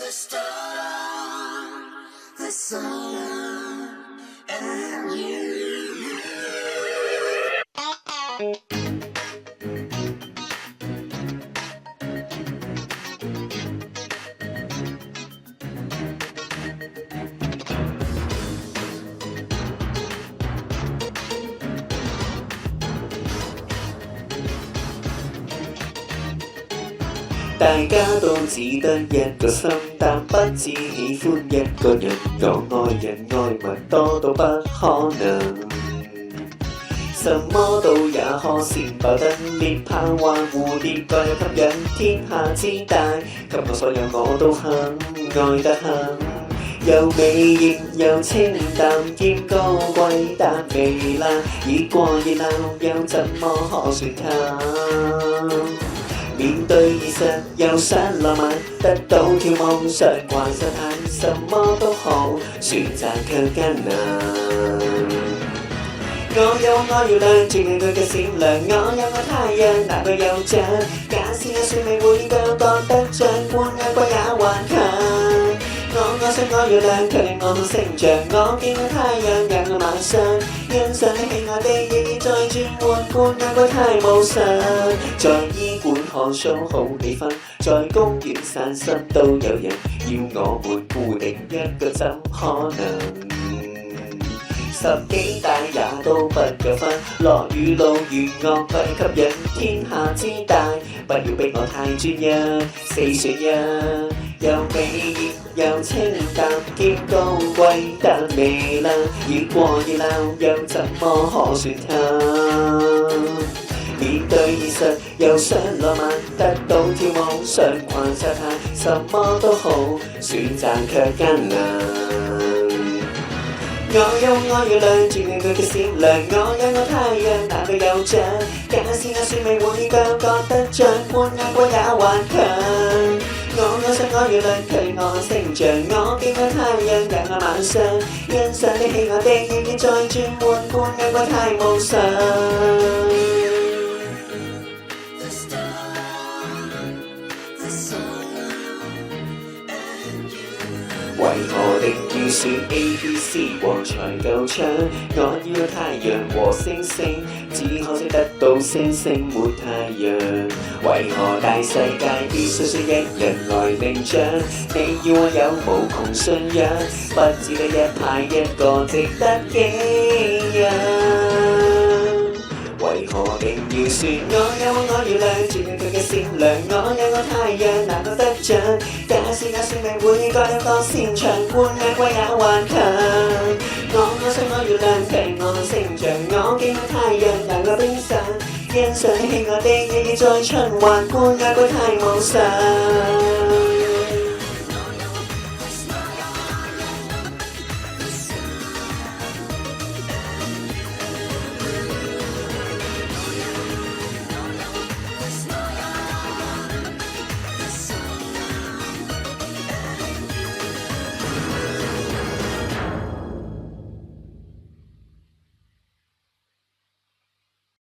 The star, the sun, and you. 大家都只得一個心，但不只喜歡一個人。我愛人愛物多到不可能，什麼都也可先爆燈，獵豹或蝴蝶各有吸引，天下之大，給我所有我都肯，愛得很。又美豔又清淡，兼高貴但微辣，已過熱鬧又怎麼可說淡？面對現實又想浪漫，得到跳舞想逛沙灘，什麼都好，選擇卻艱難。我有我要亮，照亮佢嘅閃亮，我有我太陽，但佢有獎。假使我算命會腳覺得像冠亞季也還強。我想我要亮，卻令我好成長。我見到太陽讓我馬上欣賞你喜愛的意義，再轉換冠亞季太無常。在醫館看 show 好氣氛，在公園散心都有人，要我們固定一個怎可能？10幾大也都不夠分，落雨路遇樂費吸引，天下之大，不要逼我太專一，4選1，又美豔又清淡，兼高貴但微辣，已過熱鬧又怎麼可算淡？面對現實又想浪漫，得到跳舞想逛沙灘，什麼都好，選擇卻艱難。我有我要亮，照亮佢嘅閃亮，我有我太陽，但佢有獎。假使我算命會腳覺得像冠亞季也還強。我想我要亮，卻令我成長。我見到太陽讓我晚上欣賞你喜愛的意義，再轉換冠亞季太無常。為何定要選 ABC 和才夠搶？我要太陽和星星，只可惜得到星星沒太陽。為何大世界必須需一人來領獎？你要我有無窮信仰，不只得一派一個值得敬仰。為何定要選？我有我要亮，照亮佢嘅閃亮，我有我太陽難得得獎。假使我算命會各有各擅長，冠亞季也還強。我想我要亮，卻令我成長。我見到太陽讓我冰上，欣賞你喜愛的意義再循環，冠亞季太無常。